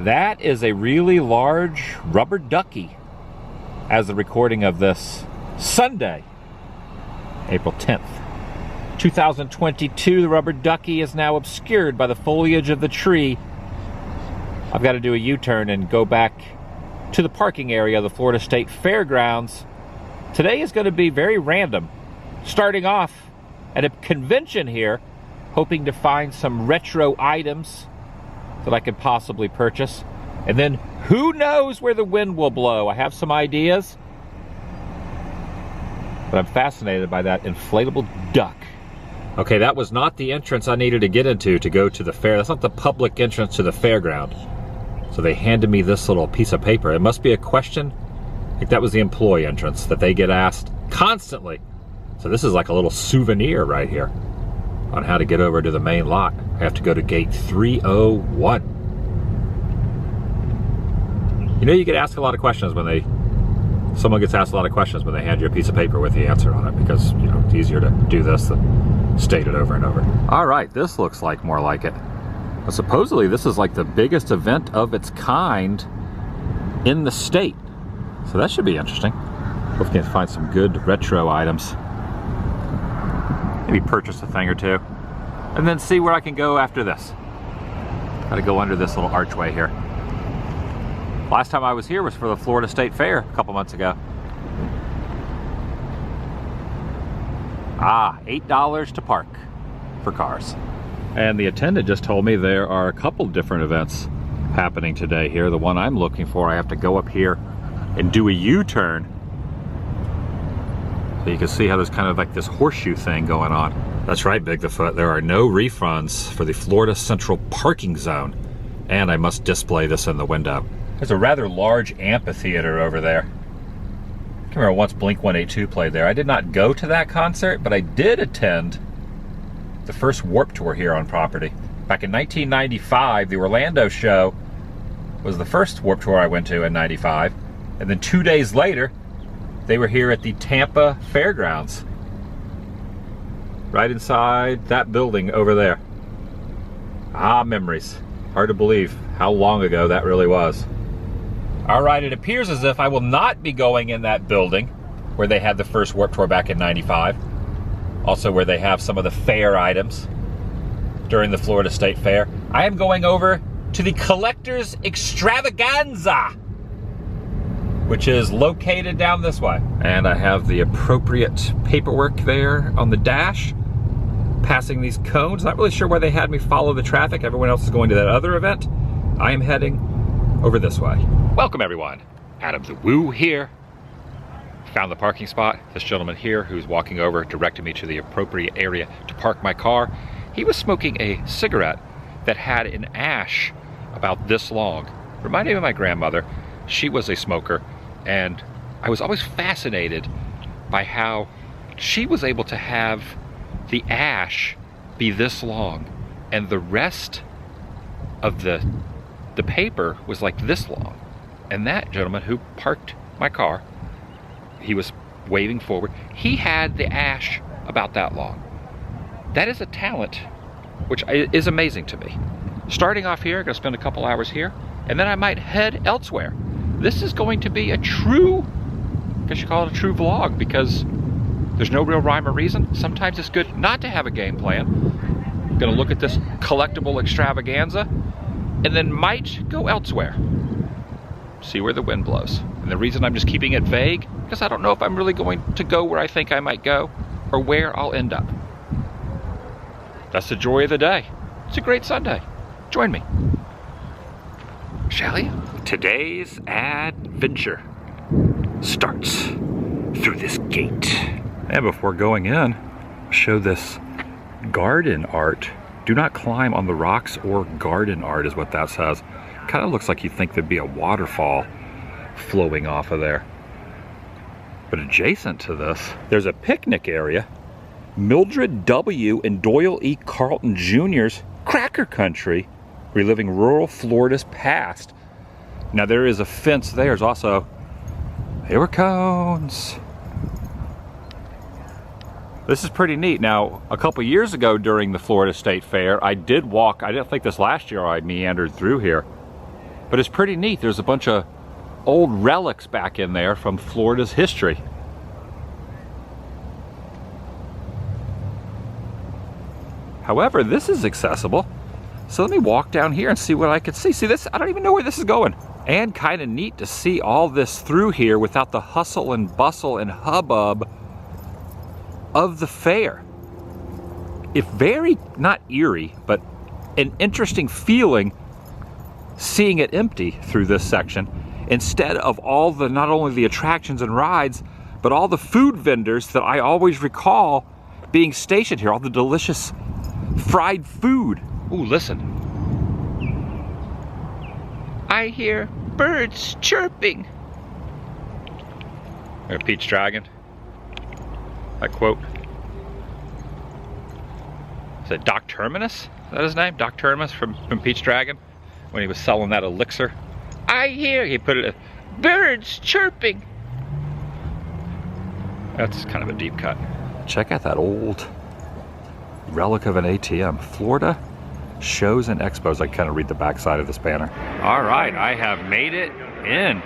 That is a really large rubber ducky as the recording of this Sunday, April 10th. 2022, the rubber ducky is now obscured by the foliage of the tree. I've got to do a U-turn and go back to the parking area of the Florida State Fairgrounds. Today is going to be very random. Starting off at a convention here, hoping to find some retro items that I could possibly purchase. And then who knows where the wind will blow. I have some ideas, but I'm fascinated by that inflatable duck. Okay, that was not the entrance I needed to get into to go to the fair. That's not the public entrance to the fairground. So they handed me this little piece of paper. It must be a question. I think that was the employee entrance that they get asked constantly. So this is like a little souvenir right here on how to get over to the main lot. I have to go to gate 301. You know, you get asked a lot of questions when someone gets asked a lot of questions when they hand you a piece of paper with the answer on it, because, you know, it's easier to do this than state it over and over. All right, this looks like more like it. But supposedly this is like the biggest event of its kind in the state. So that should be interesting. Hope we can find some good retro items. Maybe purchase a thing or two. And then see where I can go after this. Gotta go under this little archway here. Last time I was here was for the Florida State Fair a couple months ago. $8 to park for cars. And the attendant just told me there are a couple different events happening today here. The one I'm looking for, I have to go up here and do a U-turn. So you can see how there's kind of like this horseshoe thing going on. That's right, Bigfoot. There are no refunds for the Florida Central Parking Zone. And I must display this in the window. There's a rather large amphitheater over there. I can remember once Blink-182 played there. I did not go to that concert, but I did attend the first Warped Tour here on property. Back in 1995, the Orlando show was the first Warped Tour I went to in 95. And then 2 days later, they were here at the Tampa Fairgrounds. Right inside that building over there. Memories. Hard to believe how long ago that really was. All right, it appears as if I will not be going in that building where they had the first Warped Tour back in 95. Also where they have some of the fair items during the Florida State Fair. I am going over to the Collector's Extravaganza, which is located down this way. And I have the appropriate paperwork there on the dash, passing these cones. Not really sure why they had me follow the traffic. Everyone else is going to that other event. I am heading over this way. Welcome everyone. TheDailyWoo here. Found the parking spot. This gentleman here who's walking over directed me to the appropriate area to park my car. He was smoking a cigarette that had an ash about this long. Reminded me of my grandmother. She was a smoker, and I was always fascinated by how she was able to have the ash be this long, and the rest of the paper was like this long. And that gentleman who parked my car, he was waving forward, he had the ash about that long. That is a talent which is amazing to me. Starting off here, I'm gonna spend a couple hours here, and then I might head elsewhere. This is going to be a true, I guess you call it a true vlog, because there's no real rhyme or reason. Sometimes it's good not to have a game plan. I'm gonna look at this collectible extravaganza, and then might go elsewhere. See where the wind blows. And the reason I'm just keeping it vague, because I don't know if I'm really going to go where I think I might go, or where I'll end up. That's the joy of the day. It's a great Sunday. Join me. Shall you? Today's adventure starts through this gate. And before going in, I'll show this garden art. Do not climb on the rocks or garden art is what that says. Kind of looks like you'd think there'd be a waterfall flowing off of there. But adjacent to this, there's a picnic area. Mildred W. and Doyle E. Carlton Jr.'s Cracker Country, reliving rural Florida's past. Now there is a fence there. There's also, there were cones. This is pretty neat. Now, a couple years ago during the Florida State Fair, I did walk, I didn't think this last year I meandered through here. But it's pretty neat. There's a bunch of old relics back in there from Florida's history. However, this is accessible. So let me walk down here and see what I can see. See this? I don't even know where this is going. And kind of neat to see all this through here without the hustle and bustle and hubbub of the fair. It's very, not eerie, but an interesting feeling seeing it empty through this section instead of all the, not only the attractions and rides, but all the food vendors that I always recall being stationed here, all the delicious fried food. Ooh, listen. I hear birds chirping. Or Pete's Dragon. That quote. Is it Doc Terminus? Is that his name? Doc Terminus from Pete's Dragon? When he was selling that elixir. I hear, he put it, birds chirping. That's kind of a deep cut. Check out that old relic of an ATM. Florida Shows and Expos. I kind of read the backside of this banner. All right, I have made it in.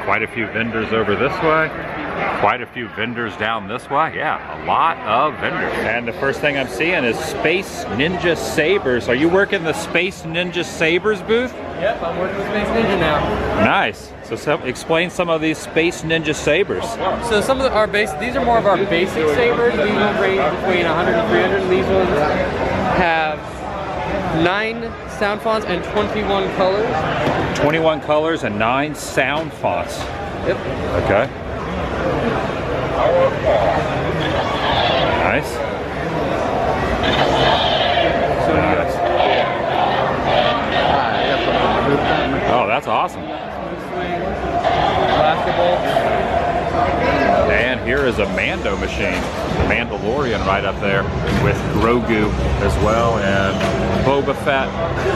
Quite a few vendors over this way. Quite a few vendors down this way. Yeah, a lot of vendors. And the first thing I'm seeing is Space Ninja Sabers. Are you working the Space Ninja Sabers booth? Yep, I'm working with Space Ninja now. Nice. So explain some of these Space Ninja Sabers. So some of our these are more of our basic sabers. These ones range between 100 and 300. These ones have 9 sound fonts and 21 colors. 21 colors and 9 sound fonts. Yep. Okay. Nice. So nice. Oh, that's awesome. And here is a Mando machine. Mandalorian right up there with Grogu as well, and Boba Fett.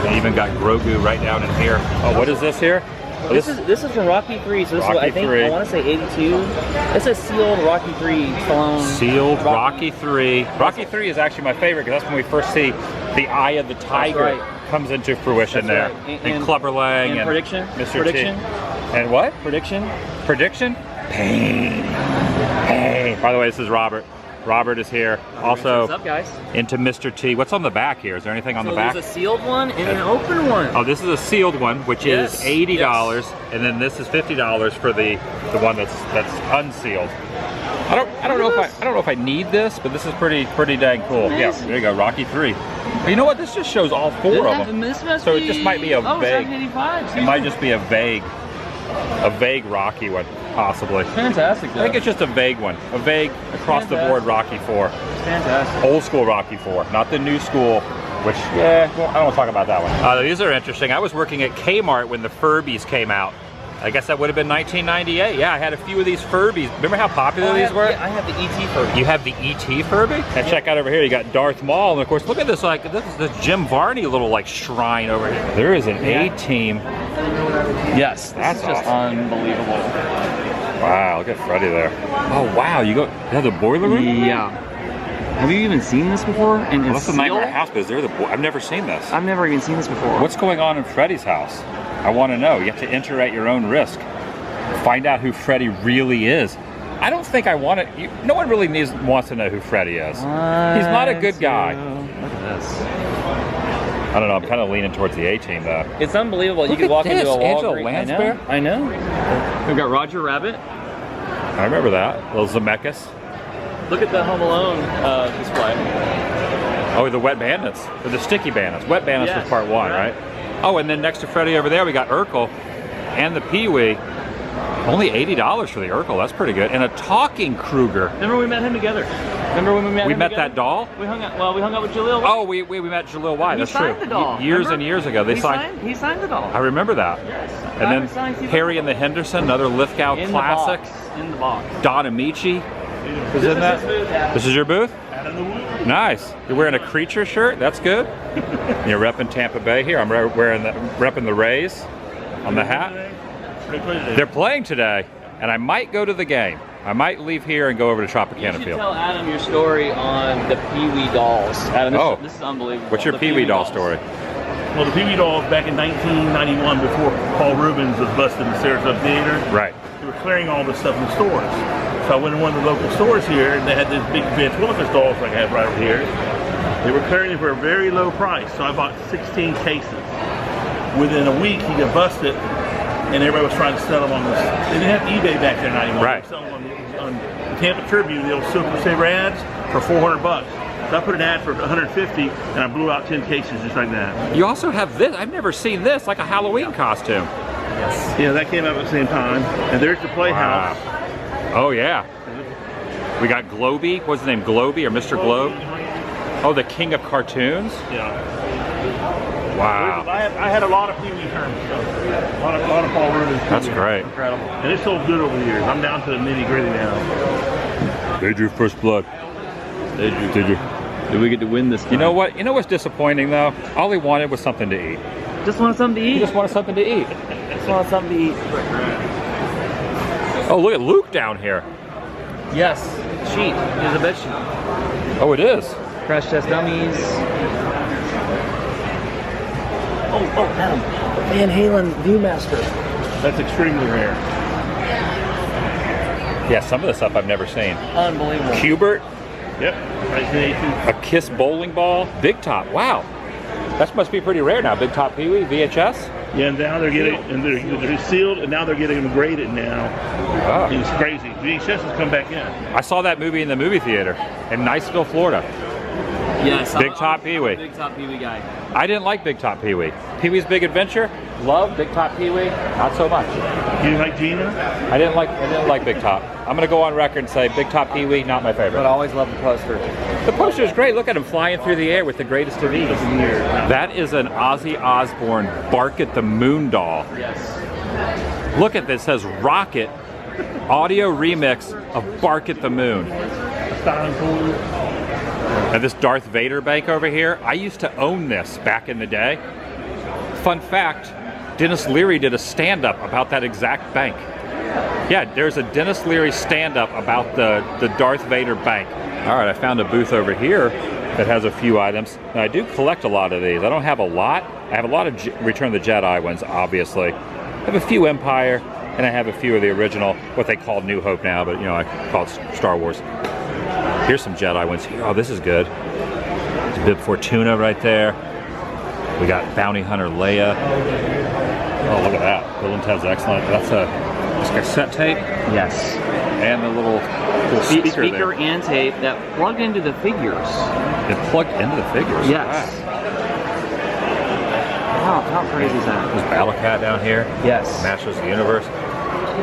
They even got Grogu right down in here. Oh, what is this here? Oh, this is from Rocky 3, so this is what I think, I want to say 82. It's a sealed Rocky 3 Stallone. Sealed Rocky 3. Rocky 3 is actually my favorite because that's when we first see the Eye of the Tiger comes into fruition there. Right. And Clubber Lang and Prediction. Mr. Prediction. T. And what? Prediction. Prediction? Pain. Pain. By the way, this is Robert. Robert is here. Also, what's up, guys? Into Mr. T. What's on the back here? Is there anything on the back? There's a sealed one and an open one. Oh, this is a sealed one, which is $80, and then this is $50 for the one that's unsealed. I don't know if I need this, but this is pretty dang cool. Yeah, there you go, Rocky 3. But you know what? This just shows all 4 of them. So it just might be a vague. It might just be a vague Rocky one, possibly. Fantastic, though. I think it's just a vague one. A vague, across-the-board Rocky 4. Fantastic. Old school Rocky 4, not the new school, which, yeah, well, I don't want to talk about that one. These are interesting. I was working at Kmart when the Furbies came out. I guess that would have been 1998. Yeah, I had a few of these Furbies. Remember how popular these were? Yeah, I have the ET Furby. You have the ET Furby? And check out over here, you got Darth Maul, and of course, look at this, like, this is the Jim Varney little, like, shrine over here. There is an A-Team. Yes, that's just unbelievable. Wow, look at Freddy there. Oh, wow, you have the boiler room? Yeah. Have you even seen this before? And well, that's the Nightmare House, but I've never seen this. I've never even seen this before. What's going on in Freddy's house? I want to know. You have to enter at your own risk. Find out who Freddy really is. I don't think I want to. No one really wants to know who Freddy is. He's not a good guy. Look at this. I don't know. I'm kind of leaning towards the A-Team though. It's unbelievable. You could walk into a Angela Walgreens. Lansbury? I know. We've got Roger Rabbit. I remember that. Little Zemeckis. Look at the Home Alone display. Oh, the Wet Bandits. Or the Sticky Bandits. Wet Bandits was part 1, right? Oh, and then next to Freddy over there, we got Urkel and the Pee-wee. Only $80 for the Urkel. That's pretty good. And a talking Krueger. Remember we met him together? Remember when we met him We met together? that doll? We hung out with Jaleel. Oh, we met Jaleel White. That's true. He signed the doll. Years and years ago. He signed the doll. I remember that. Yes. And then Harry and the Henderson, another Lithgow classic. In the box. Don Amici is in that. This is your booth? Nice. You're wearing a Creature shirt? That's good. You're repping Tampa Bay here. I'm repping the Rays on the hat. They're playing today, and I might go to the game. I might leave here and go over to Tropicana Field. You should tell Adam your story on the Pee-wee dolls. Adam, this is unbelievable. What's your Pee-wee doll story? Well, the Pee Wee dolls back in 1991, before Paul Rubens was busted in the Sarasota Theater, Right. they were clearing all this stuff in the stores. So I went to one of the local stores here, and they had this big Vince Willikers dolls like I have right over here. They were clearing it for a very low price, so I bought 16 cases. Within a week, he got busted, and everybody was trying to sell them on this. They didn't have eBay back there in 91. Right. They were selling them on the Tampa Tribune, the old Silver Saver ads, for $400. So I put an ad for 150, and I blew out 10 cases just like that. You also have this. I've never seen this, like a Halloween costume. Yes. Yeah, that came out at the same time. And there's the Playhouse. Wow. Oh yeah. We got Globy. What's his name? Globy or Mr. Globe? Oh, the king of cartoons. Yeah. Wow. I had a lot of Pee Wee Herman stuff. A lot of Paul Rubens. That's great. Incredible. And it's sold good over the years. I'm down to the nitty gritty now. They drew first blood. Did you? Did you? Did we get to win this time? You know what? You know what's disappointing though? All he wanted was something to eat. Just wanted something to eat. He just wanted something to eat. Just wanted something to eat. Oh, look at Luke down here. Yes. Sheet. Here's a bed sheet. Oh, it is. Crash test dummies. Oh, Adam. Van Halen Viewmaster. That's extremely rare. Yeah, some of the stuff I've never seen. Unbelievable. Hubert, Yep. a Kiss bowling ball, Big Top. Wow. That must be pretty rare now. Big Top Pee Wee, VHS. Yeah, and now they're getting, and they're sealed, and now they're getting them graded now. Oh. It's crazy. VHS has come back in. I saw that movie in the movie theater in Niceville, Florida. Yes. Big Top Pee Wee. Big Top Pee Wee guy. I didn't like Big Top Pee Wee. Pee Wee's Big Adventure, love. Big Top Pee Wee, not so much. You didn't like Gina? I didn't like Big Top. I'm gonna go on record and say Big Top Pee Wee, not my favorite. But I always love the poster. The poster is great. Look at him flying through the air with the greatest of ease. That is an Ozzy Osbourne Bark at the Moon doll. Yes. Look at this. It says Rocket audio remix of Bark at the Moon. And this Darth Vader bank over here, I used to own this back in the day. Fun fact, Dennis Leary did a stand-up about that exact bank. Yeah, there's a Dennis Leary stand-up about the Darth Vader bank. All right, I found a booth over here that has a few items. Now, I do collect a lot of these. I don't have a lot. I have a lot of Return of the Jedi ones, obviously. I have a few Empire, and I have a few of the original, what they call New Hope now, but you know, I call it Star Wars. Here's some Jedi ones here. Oh, this is good. There's Bib Fortuna right there. We got Bounty Hunter Leia. Oh, look at that. Bill and Ted's Excellent. That's a cassette tape. Yes. And the little speaker there. And tape that plugged into the figures. It plugged into the figures? Yes. Wow, how crazy is that? There's Battle Cat down here. Yes. Masters of the Universe.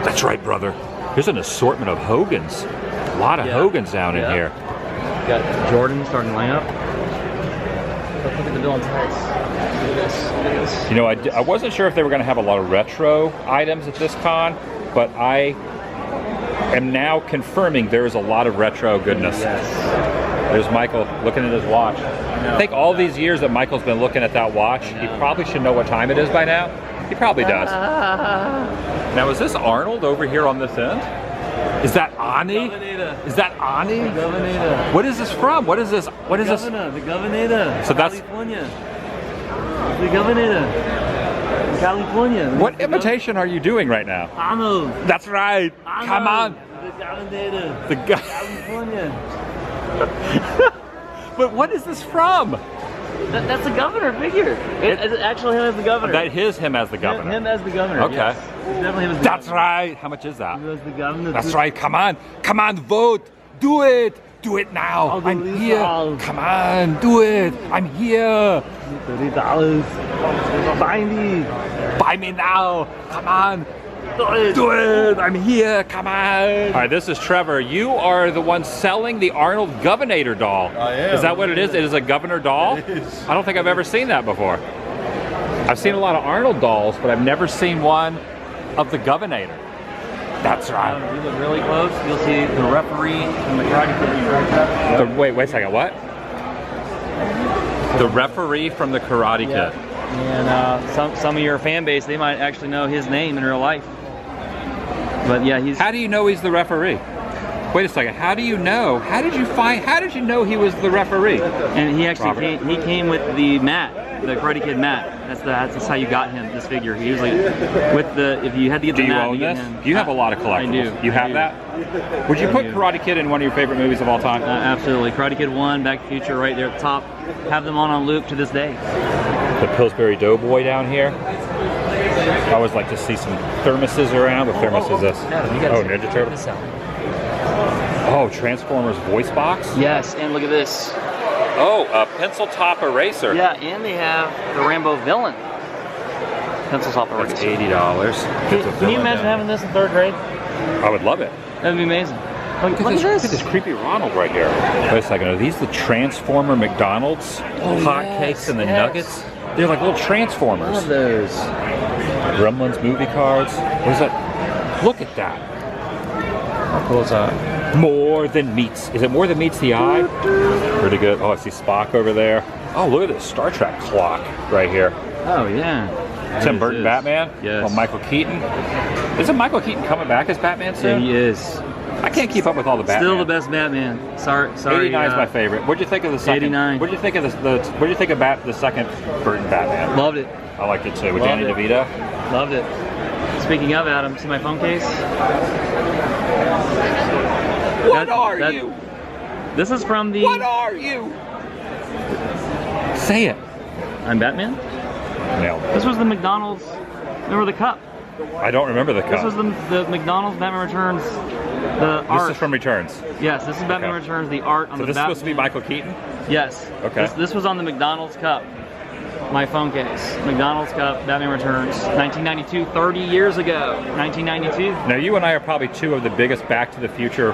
That's right, brother. Here's an assortment of Hogans. A lot of Hogans down in here. Got Jordan starting to line up. Look at the Bill and Ted's. Look at this. Look at this. You know, I wasn't sure if they were going to have a lot of retro items at this con, but I am now confirming there is a lot of retro goodness. Yes. There's Michael looking at his watch. I think all these years that Michael's been looking at that watch, he probably should know what time it is by now. He probably does. Now, is this Arnold over here on this end? Is that Ani? Is that Ani? Governor. What is this from? What is this? What is this? The Governor. So that's California. The Governor. California. what imitation are you doing right now? Arnold. That's right. Come on. The Governor. The guy. California. But what is this from? That's the governor figure. It's actually him as the governor. That is him as the governor. Him as the governor. Okay. Yes. It's definitely him as the That's governor. right. How much is that? He was the governor. That's right. Come on. Come on, vote. Do it. Do it now. I'll do I'm this here. now. Come on. Do it. I'm here. $30. Buy me. Buy me now. Come on. Do it. I'm here. Come on. All right, this is Trevor. You are the one selling the Arnold Governator doll. I am. Is that what it is? It is a governor doll? It is. I don't think I've ever seen that before. I've seen a lot of Arnold dolls, but I've never seen one of the Governator. That's right. If you look really close, you'll see the referee from the Karate Kid. Wait a second. What? The referee from the Karate Kid. And some of your fan base, they might actually know his name in real life. But yeah, he's. How do you know he's the referee? Wait a second. How do you know? How did you know he was the referee? And he actually came with the mat, the Karate Kid mat. That's how you got him this figure. He usually if you had to get the mat. Do you own this? You have a lot of collectibles. I do. You have that? Would you put Karate Kid in one of your favorite movies of all time? Absolutely. Karate Kid 1, Back to the Future, right there at the top. Have them on loop to this day. The Pillsbury Doughboy down here. I always like to see some thermoses around. What thermos is this? Ninja Turtle. Oh, Transformers voice box? Yes, and look at this. Oh, a pencil top eraser. Yeah, and they have the Rambo villain. Pencil top eraser. That's $80. Can you imagine having this in 3rd grade? I would love it. That'd be amazing. Look at Look at this creepy Ronald right here. Wait a second, are these the Transformer McDonald's hotcakes and the nuggets? They're like little Transformers. I love those. Gremlins movie cards. What is that? Look at that. How cool is that? More than meets. Is it more than meets the eye? Pretty good. Oh, I see Spock over there. Oh, look at this Star Trek clock right here. Oh, yeah. Tim Burton Batman? Yes. Oh, Michael Keaton. Isn't Michael Keaton coming back as Batman soon? Yeah, he is. I can't keep up with all the Batman. Still the best Batman. Sorry. 89 is my favorite. What'd you think of the second? 89. What'd you think of What'd you think of the second Burton Batman? Loved it. I liked it too. With Loved Danny it. DeVito. Loved it. Speaking of Adam, see my phone case? What are you? This is from the... What are you? Say it. I'm Batman? Nailed it. This was the McDonald's... Remember the cup? I don't remember the cup. This was the McDonald's Batman Returns. The art. This is from Returns. Yes, this is Batman Okay. Returns. The art on So the this is Batman. supposed to be Michael Keaton? Yes. Okay. This was on the McDonald's cup. My phone case. McDonald's cup, Batman Returns. 1992, 30 years ago. 1992. Now you and I are probably two of the biggest Back to the Future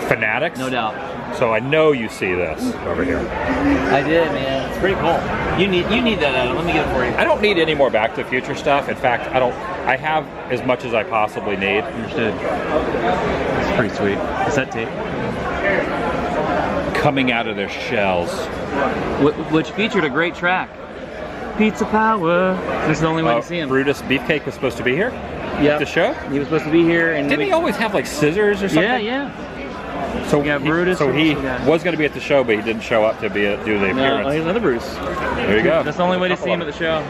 fanatics. No doubt. So I know you see this over here. I did, man. It's pretty cool. You need that, Adam. Let me get it for you. I don't need any more Back to the Future stuff. In fact, I have as much as I possibly need. Understood. It's pretty sweet. Cassette tape. Coming out of their shells. Which featured a great track. Pizza Power. This is the only way to see him. Brutus Beefcake was supposed to be here? Yeah. At the show? He was supposed to be here. And Didn't he always have like scissors or something? Yeah, yeah. So Yeah, Brutus. he Yeah. was going to be at the show, but he didn't show up to do the No, appearance. he's another Bruce. There you go. That's the only way to see him at the show.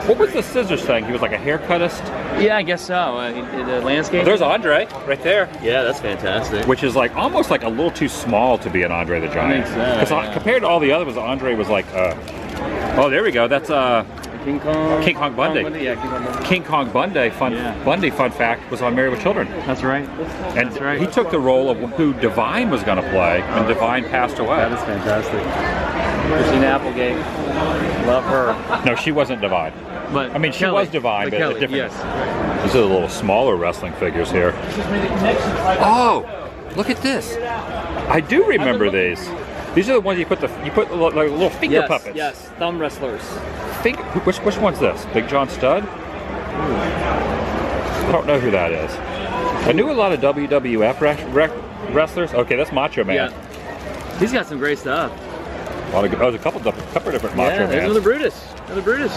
What was the scissors thing? He was like a haircutist? Yeah, I guess so. He did a landscape. There's Andre right there, Yeah, that's fantastic. which is like almost like a little too small to be an Andre the Giant. I think so, yeah. Compared to all the other ones, Andre was like, oh, there we go. That's King Kong. King Kong Bundy. Yeah, King Kong Bundy. King Kong Bundy. Bundy, fun fact, was on Married with Children. That's right. And That's right. he took the role of who Divine was going to play, and Divine passed away. That is fantastic. Christina Applegate. Love her. No, she wasn't Divine. But I mean, she Kelly. was Divine, but Kelly, a different. yes. These are the little smaller wrestling figures here. Oh, look at this! I do remember these. These are the ones you put like little finger puppets. Yes, thumb wrestlers. Which one's this? Big John Studd? I don't know who that is. I knew a lot of WWF wrestlers. Okay, that's Macho Man. Yeah. He's got some great stuff. There's a couple different Macho Yeah, there's Mans. another Brutus. Another Brutus.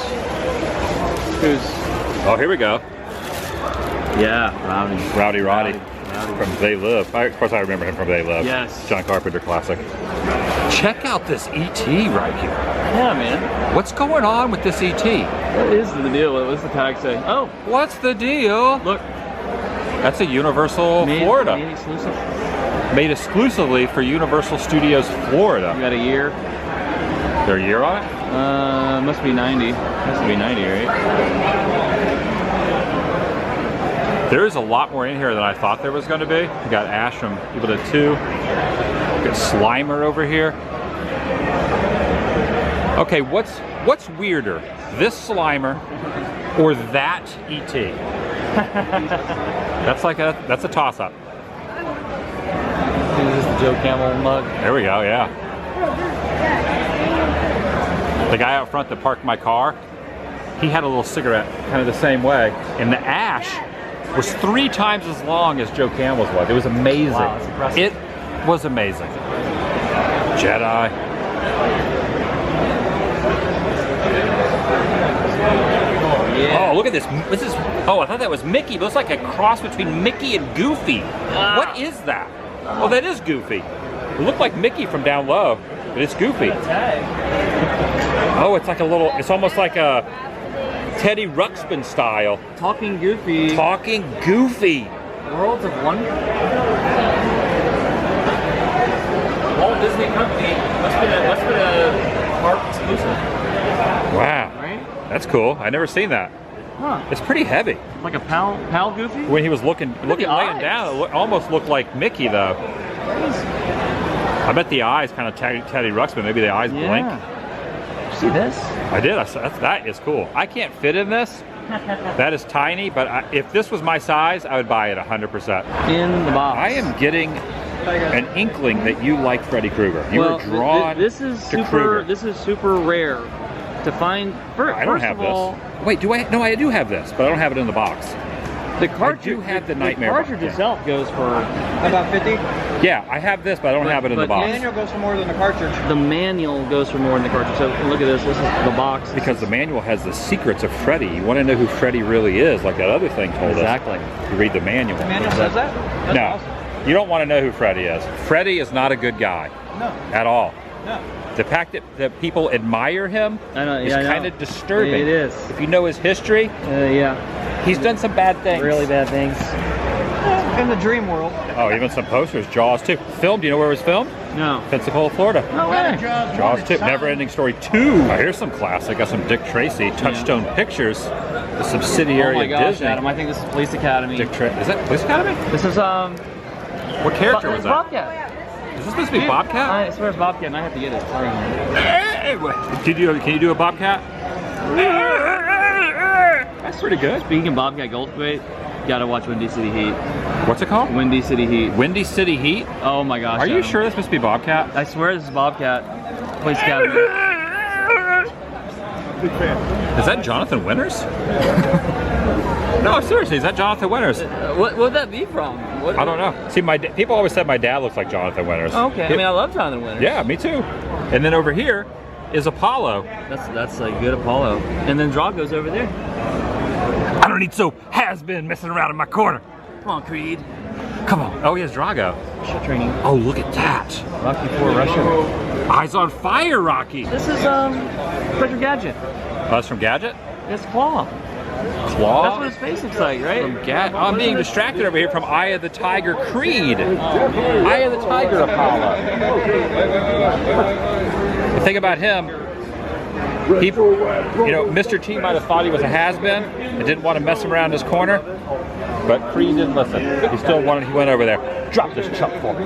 Who's... Oh, here we go. Yeah, Rowdy Roddy. From They Live. Of course, I remember him from They Live. Yes. John Carpenter classic. Check out this ET right here. Yeah, man. What's going on with this ET? What is the deal? What does the tag say? Oh, What's the deal? look. That's a Universal Florida. Made exclusive. Made exclusively for Universal Studios Florida. You got a year. Their year on it? Must be 90. Must be 90, right? There is a lot more in here than I thought there was going to be. We got Ash from Evil Dead 2. We got Slimer over here. Okay, what's weirder, this Slimer or that ET? That's a toss-up. This is the Joe Camel mug. There we go. Yeah. The guy out front that parked my car, he had a little cigarette, kind of the same way, and the ash was 3 times as long as Joe Campbell's was. It was amazing. Wow, that's impressive. It was amazing. Jedi. Yeah. Oh, look at this. Oh, I thought that was Mickey, but it's like a cross between Mickey and Goofy. What is that? Oh, that is Goofy. It looked like Mickey from down low, but it's Goofy. Oh, it's like a little, it's almost like a Teddy Ruxpin style. Talking Goofy. Talking Goofy. Worlds of Wonder. Walt Disney Company. Must be a park exclusive. Wow. Right? That's cool. I never seen that. Huh. It's pretty heavy. Like a pal Goofy? When he was laying down, it almost looked like Mickey though. I bet the eyes kind of Teddy Ruxpin. Maybe the eyes blink. See this? I did. That is cool. I can't fit in this. That is tiny, but if this was my size, I would buy it 100%. In the box. I am getting an inkling that you like Freddy Krueger. You were drawn this is to super. Krueger. This is super rare to find. I don't have this. Wait, do I? No, I do have this, but I don't have it in the box. The cartridge. I do have the Nightmare The cartridge box, itself goes for About 50? Yeah, I have this, but I don't have it in the but box. The manual goes for more than the cartridge. the manual goes for more than the cartridge. So look at this. This is the box. Because the manual has the secrets of Freddy. You want to know who Freddy really is, like that other thing told Exactly. us. You read the manual. The manual says that? That's No, awesome. you don't want to know who Freddy is. Freddy is not a good guy. No. At all. No. The fact that people admire him I know, is yeah, I know. kind of disturbing. It is. If you know his history, Yeah. he's done some bad things. Really bad things. In the dream world. Oh, even some posters. Jaws 2. Filmed, do you know where it was filmed? No. Pensacola, Florida. No way. Jaws 2. Never Ending Story 2. Oh, here's some classic. Got some Dick Tracy. Touchstone Pictures. The subsidiary Oh my of gosh, Disney. Adam! I think this is Police Academy. Is that Police Academy? This is What character was that? Bobcat. Is this supposed to be Bobcat? I swear it's Bobcat, and I have to get it. Sorry. Can you do a Bobcat? That's pretty good. Speaking of Bobcat Goldthwait, you gotta watch Windy City Heat. What's it called? Windy City Heat. Windy City Heat? Oh my gosh. Are you Adam. sure this must be Bobcat? I swear this is Bobcat. Police Academy. Is that Jonathan Winters? No, seriously, is that Jonathan Winters? What would that be from? What? I don't know. See, people always said my dad looks like Jonathan Winters. Oh, okay. I mean, I love Jonathan Winters. Yeah, me too. And then over here is Apollo. That's like good Apollo. And then Drago's over there. I don't need so has-been messing around in my corner. Come on, Creed. Come on. Oh, he has Drago. Shit training. Oh, look at that. Rocky IV Russia. Eyes on fire, Rocky. This is Inspector Gadget. Oh, that's from Gadget? It's Claw. Claw? That's what his face looks like, right? From I'm being distracted over here from Eye of the Tiger Creed. Eye of the Tiger Apollo. The thing about him, Mr. T might have thought he was a has-been and didn't want to mess him around in his corner, but Creed didn't listen. He went over there. Drop this chump for me.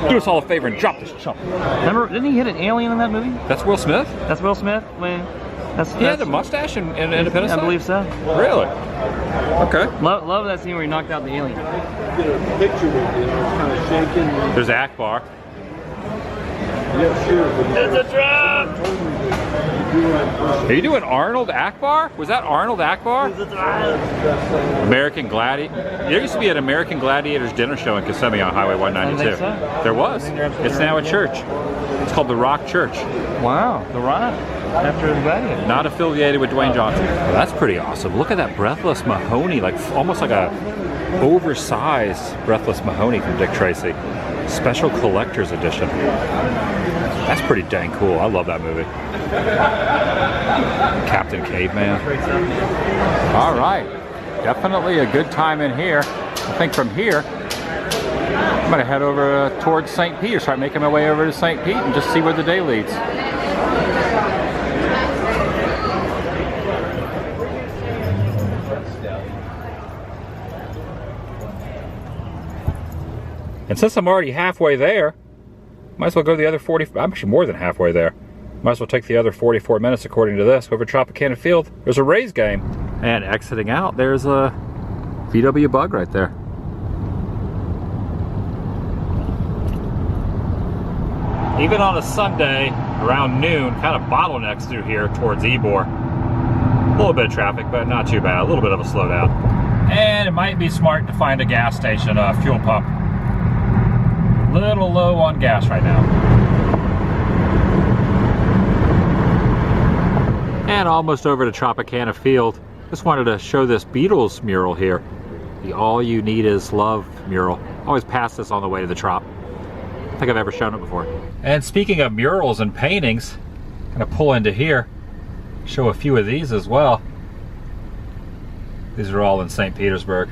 Do us all a favor and drop this chump. Remember, didn't he hit an alien in that movie? That's Will Smith? That's Will Smith? He had a mustache in Independence Day? I believe so. Really? Okay. Love that scene where he knocked out the alien. There's Akbar. It's a trap! Are you doing Arnold Akbar? Was that Arnold Akbar? American Gladiator. There used to be an American Gladiators dinner show in Kissimmee on Highway 192. I think so. There was. It's now a church. It's called the Rock Church. Wow, the Rock. After the Gladiator. Not affiliated with Dwayne Johnson. Well, that's pretty awesome. Look at that Breathless Mahoney, like almost like a oversized Breathless Mahoney from Dick Tracy. Special collector's edition. That's pretty dang cool. I love that movie. Captain Caveman. All right. Definitely a good time in here. I think from here, I'm going to head over towards St. Pete, or start making my way over to St. Pete and just see where the day leads. And since I'm already halfway there, might as well go the other 40. I'm actually more than halfway there. Might as well take the other 44 minutes according to this. Over Tropicana Field, there's a Rays game. And exiting out, there's a VW Bug right there. Even on a Sunday, around noon, kind of bottlenecks through here towards Ybor. A little bit of traffic, but not too bad. A little bit of a slowdown. And it might be smart to find a gas station, fuel pump. Little low on gas right now. And almost over to Tropicana Field. Just wanted to show this Beatles mural here. The All You Need Is Love mural. Always pass this on the way to the Trop. I don't think I've ever shown it before. And speaking of murals and paintings, I'm gonna pull into here, show a few of these as well. These are all in St. Petersburg.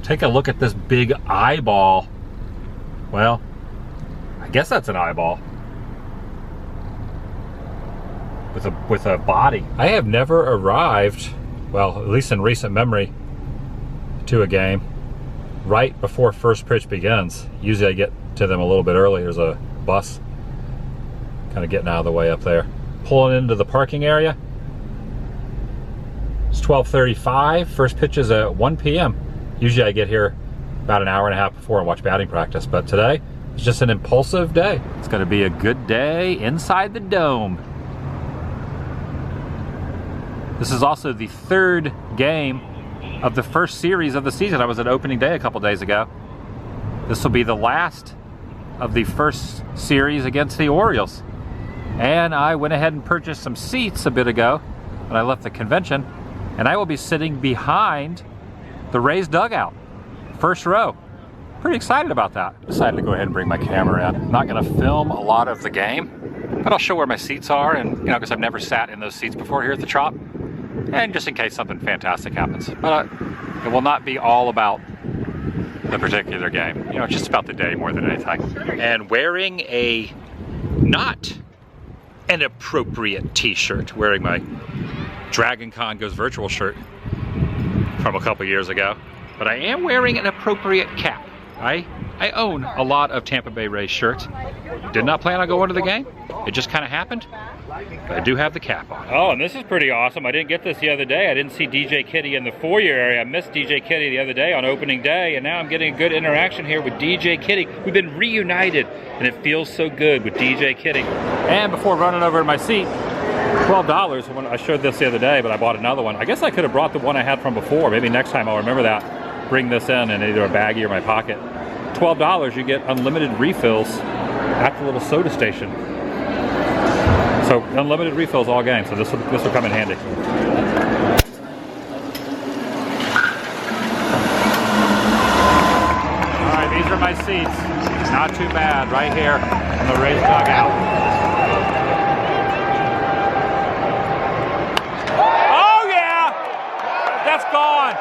Take a look at this big eyeball. Well, I guess that's an eyeball. With a body. I have never arrived, well, at least in recent memory, to a game right before first pitch begins. Usually I get to them a little bit early. There's a bus kind of getting out of the way up there. Pulling into the parking area. It's 12:35. First pitch is at 1 p.m. Usually I get here about an hour and a half before and watch batting practice, but today it's just an impulsive day. It's going to be a good day inside the dome. This is also the third game of the first series of the season. I was at opening day a couple days ago. This will be the last of the first series against the Orioles. And I went ahead and purchased some seats a bit ago when I left the convention, and I will be sitting behind the Rays dugout, first row. Pretty excited about that. Decided to go ahead and bring my camera in. I'm not gonna film a lot of the game, but I'll show where my seats are, and you know, because I've never sat in those seats before here at the Trop, and just in case something fantastic happens. But it will not be all about the particular game. You know, it's just about the day more than anything. And wearing a not an appropriate t-shirt, wearing my Dragon Con Goes Virtual shirt from a couple years ago, but I am wearing an appropriate cap. I own a lot of Tampa Bay Rays shirts. Did not plan on going to the game. It just kind of happened. But I do have the cap on. Oh, and this is pretty awesome. I didn't get this the other day. I didn't see DJ Kitty in the foyer area. I missed DJ Kitty the other day on opening day, and now I'm getting a good interaction here with DJ Kitty. We've been reunited, and it feels so good with DJ Kitty. And before running over to my seat, $12. When I showed this the other day, but I bought another one. I guess I could have brought the one I had from before. Maybe next time I'll remember that. Bring this in either a baggie or my pocket. $12, you get unlimited refills at the little soda station. So unlimited refills all game. So this will come in handy. All right, these are my seats. Not too bad, right here in the Rays dugout. That's gone.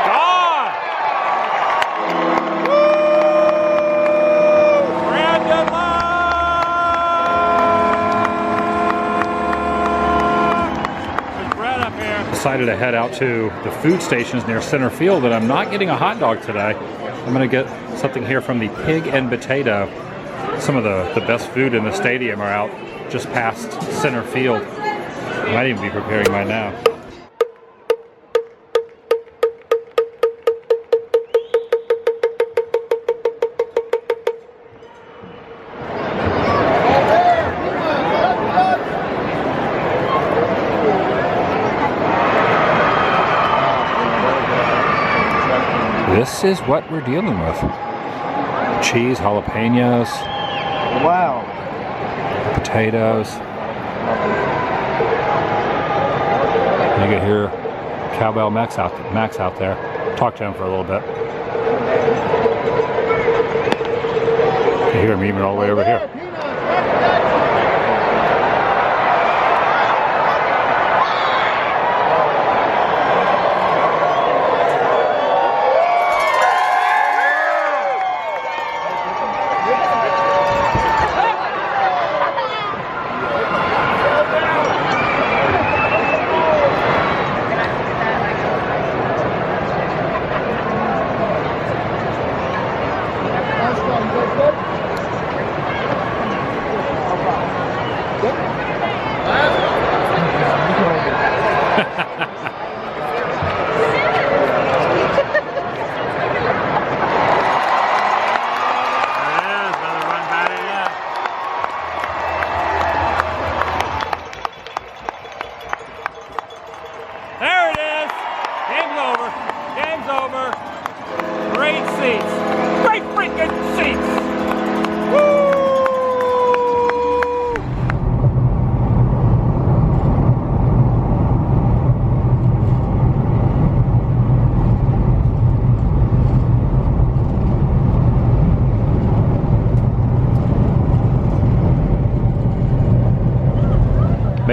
Gone. Woo! Brandon There's Brett up here. Decided to head out to the food stations near center field, and I'm not getting a hot dog today. I'm gonna get something here from the Pig and Potato. Some of the best food in the stadium are out just past center field. I might even be preparing mine now. This is what we're dealing with. Cheese, jalapenos. Wow. Potatoes. You can hear Cowbell Max out there. Talk to him for a little bit. You can hear him even all the way over here.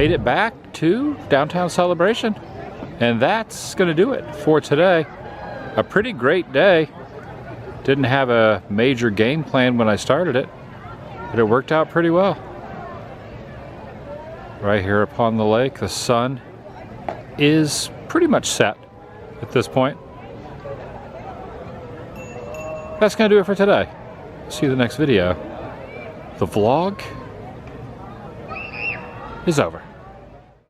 made it back to downtown Celebration. And that's going to do it for today. A pretty great day. Didn't have a major game plan when I started it, but it worked out pretty well. Right here upon the lake, the sun is pretty much set at this point. That's going to do it for today. See you in the next video. The vlog is over.